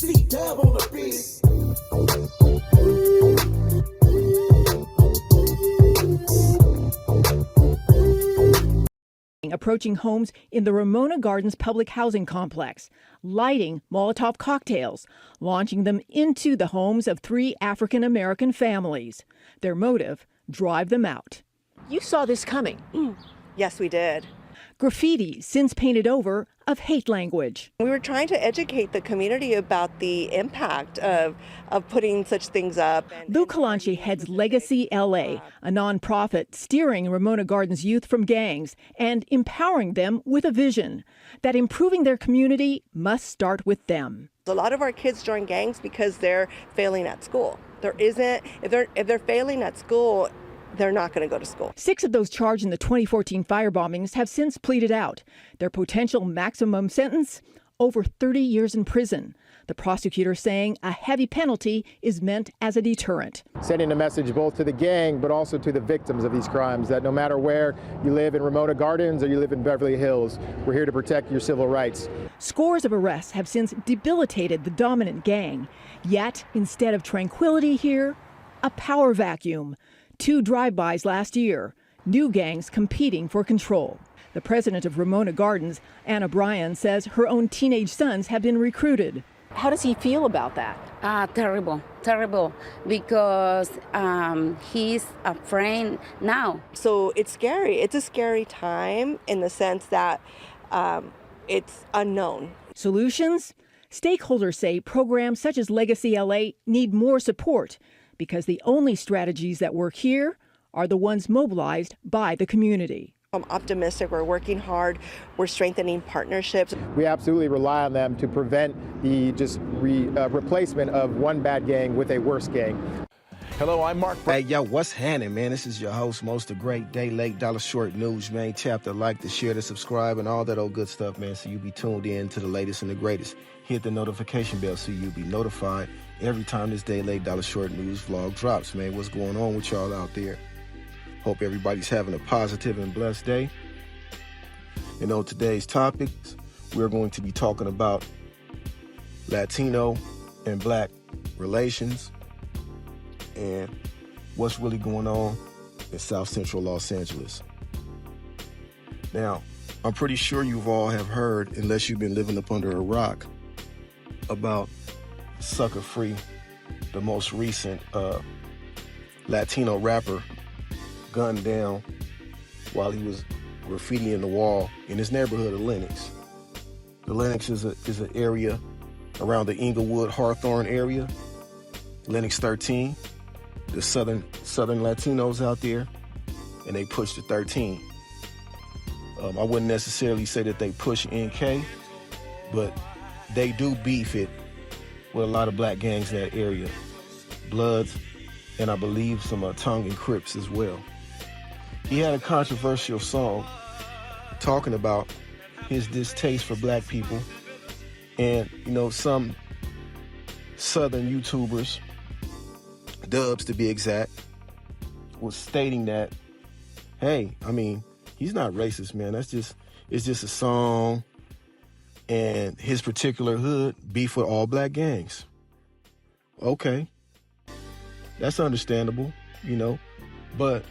C-Dub on the beat. Approaching homes in the Ramona Gardens public housing complex, lighting Molotov cocktails, launching them into the homes of 3 African-American families. Their motive, drive them out. You saw this coming. Yes, we did. Graffiti, since painted over, of hate language. We were trying to educate the community about the impact of putting such things up. Lou Calanchi heads Legacy LA, a nonprofit steering Ramona Gardens youth from gangs and empowering them with a vision that improving their community must start with them. A lot of our kids join gangs because they're failing at school. If they're failing at school, they're not going to go to school. 6 of those charged in the 2014 firebombings have since pleaded out. Their potential maximum sentence, over 30 years in prison. The prosecutor saying a heavy penalty is meant as a deterrent. Sending a message both to the gang but also to the victims of these crimes that no matter where you live in Ramona Gardens or you live in Beverly Hills, we're here to protect your civil rights. Scores of arrests have since debilitated the dominant gang. Yet, instead of tranquility here, a power vacuum. 2 drive-bys last year, new gangs competing for control. The president of Ramona Gardens, Anna Bryan, says her own teenage sons have been recruited. How does he feel about that? Terrible, because he's afraid now. So it's scary. It's a scary time in the sense that it's unknown. Solutions? Stakeholders say programs such as Legacy LA need more support, because the only strategies that work here are the ones mobilized by the community. I'm optimistic. We're working hard. We're strengthening partnerships. We absolutely rely on them to prevent the replacement of one bad gang with a worse gang. Hello, I'm Mark. Hey, yo, what's happening, man? This is your host, most the great Day Late Dollar Short News, man. Tap the like, the share, the subscribe, and all that old good stuff, man, so you be tuned in to the latest and the greatest. Hit the notification bell so you'll be notified every time this Day Late Dollar Short News vlog drops, man. What's going on with y'all out there? Hope everybody's having a positive and blessed day. And on today's topics, we're going to be talking about Latino and Black relations and what's really going on in South Central Los Angeles. Now, I'm pretty sure you've all have heard, unless you've been living up under a rock, about Sucker Free, the most recent Latino rapper gunned down while he was graffitiing the wall in his neighborhood of Lenox. The Lenox is an area around the Inglewood, Hawthorne area. Lenox 13, the southern Latinos out there, and they push the 13. I wouldn't necessarily say that they push NK, but they do beef it with a lot of black gangs in that area. Bloods, and I believe some Tongue and Crips as well. He had a controversial song talking about his distaste for black people, and some southern YouTubers, Dubs to be exact, was stating that, hey, he's not racist, man. It's just a song, and his particular hood beef with all black gangs. Okay, that's understandable, but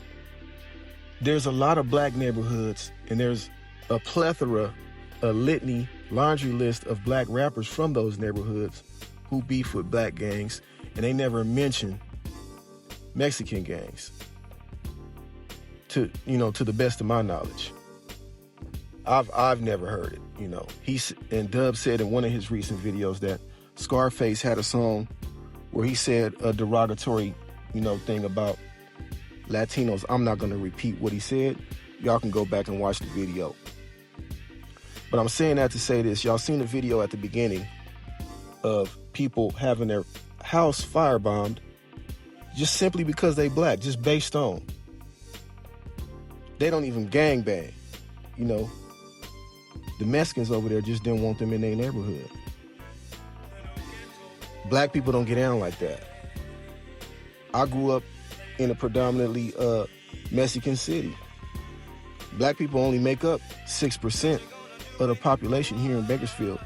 there's a lot of black neighborhoods, and there's a plethora, a litany, laundry list of black rappers from those neighborhoods who beef with black gangs, and they never mention Mexican gangs, to the best of my knowledge. I've never heard it, and Dub said in one of his recent videos that Scarface had a song where he said a derogatory, thing about Latinos. I'm not going to repeat what he said. Y'all can go back and watch the video. But I'm saying that to say this. Y'all seen the video at the beginning of people having their house firebombed just simply because they black, just based on. They don't even gangbang, The Mexicans over there just didn't want them in their neighborhood. Black people don't get down like that. I grew up in a predominantly Mexican city. Black people only make up 6% of the population here in Bakersfield.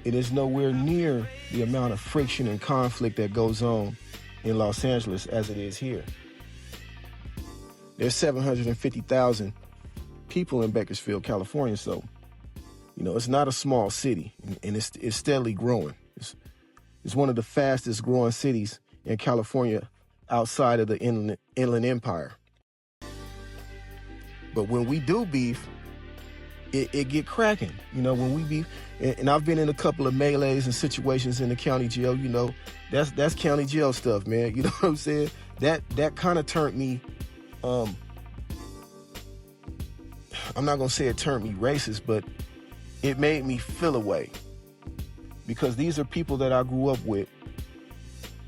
it is nowhere near the amount of friction and conflict that goes on in Los Angeles as it is here. There's 750,000 people in Bakersfield, California, so, it's not a small city, and it's steadily growing. It's one of the fastest growing cities in California outside of the Inland Empire. But when we do beef, it get cracking. When we beef, and I've been in a couple of melees and situations in the county jail, that's county jail stuff, man. You know what I'm saying? That kind of turned me, I'm not gonna say it turned me racist, but it made me feel a way. Because these are people that I grew up with,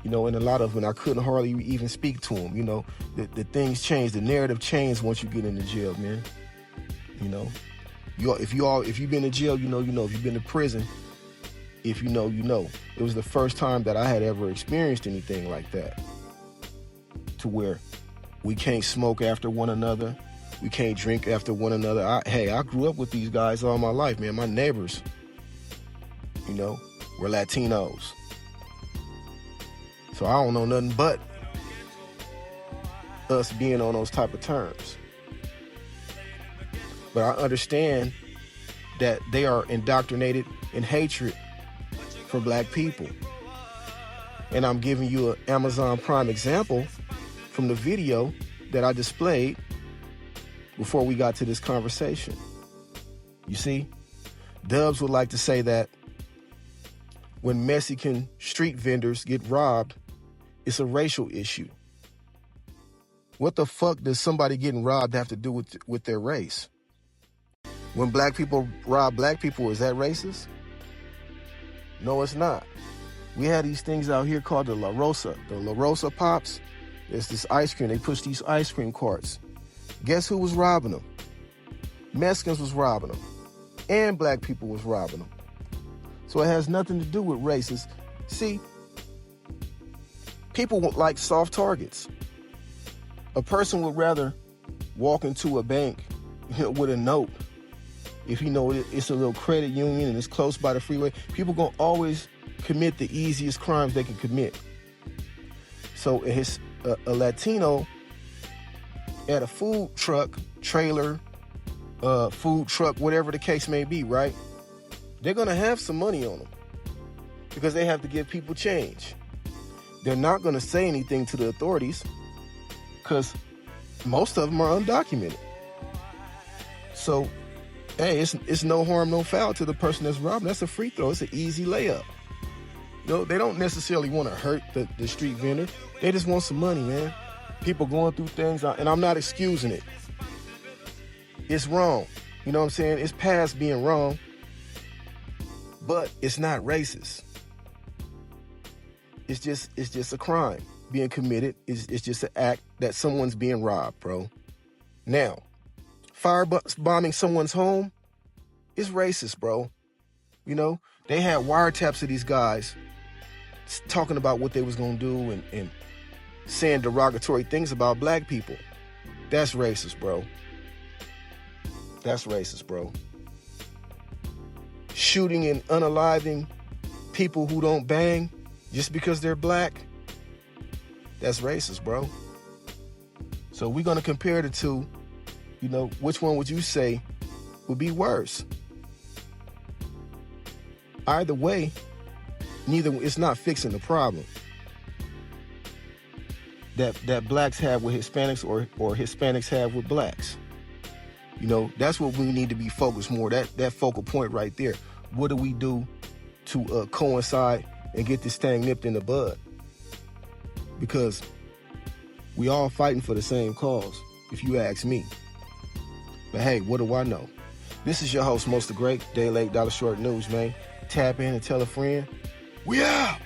and a lot of them, I couldn't hardly even speak to them. The things change, the narrative changed once you get into jail, man. If you've been to jail, if you've been to prison, if you know. It was the first time that I had ever experienced anything like that, to where we can't smoke after one another, we can't drink after one another. I grew up with these guys all my life, man. My neighbors, were Latinos. So I don't know nothing but us being on those type of terms. But I understand that they are indoctrinated in hatred for black people. And I'm giving you an Amazon Prime example from the video that I displayed before we got to this conversation. You see, Dubs would like to say that when Mexican street vendors get robbed, it's a racial issue. What the fuck does somebody getting robbed have to do with their race? When black people rob black people, is that racist? No, it's not. We had these things out here called the La Rosa Pops. There's this ice cream. They push these ice cream carts. Guess who was robbing them? Mexicans was robbing them. And black people was robbing them. So it has nothing to do with races. See, people like soft targets. A person would rather walk into a bank with a note if it's a little credit union and it's close by the freeway. People gonna always commit the easiest crimes they can commit. So a Latino at a food truck, trailer, food truck, whatever the case may be, right? They're gonna have some money on them because they have to give people change. They're not gonna say anything to the authorities because most of them are undocumented. So, hey, it's no harm, no foul to the person that's robbing. That's a free throw. It's an easy layup. They don't necessarily want to hurt the street vendor. They just want some money, man. People going through things, and I'm not excusing it. It's wrong. You know what I'm saying? It's past being wrong, but it's not racist. It's just a crime being committed. It's just an act that someone's being robbed, bro. Now, firebombing someone's home is racist, bro. They had wiretaps of these guys talking about what they was gonna do and saying derogatory things about black people. That's racist, bro. That's racist, bro. Shooting and unaliving people who don't bang just because they're black, that's racist, bro. So we're gonna compare the two. Which one would you say would be worse? Either way, it's not fixing the problem that blacks have with Hispanics or Hispanics have with blacks. That's what we need to be focused more. That focal point right there. What do we do to coincide and get this thing nipped in the bud? Because we all fighting for the same cause, if you ask me. But hey, what do I know? This is your host, Most the Great, Day Late, Dollar Short News, man. Tap in and tell a friend. We out!